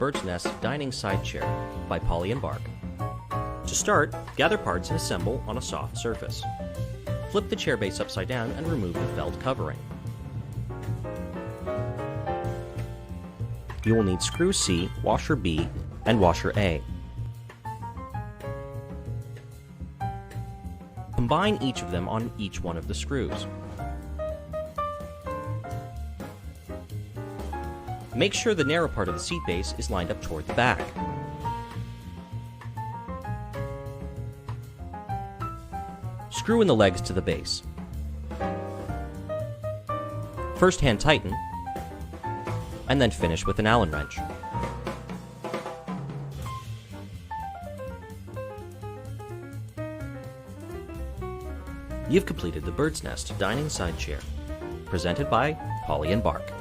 Bird's Nest Dining Side Chair by Polly and Bark. To start, gather parts and assemble on a soft surface. Flip the chair base upside down and remove the felt covering. You will need screw C, washer B, and washer A. Combine each of them on each one of the screws. Make sure the narrow part of the seat base is lined up toward the back. Screw in the legs to the base. First hand tighten, and then finish with an Allen wrench. You've completed the Bird's Nest Dining Side Chair, presented by Polly and Bark.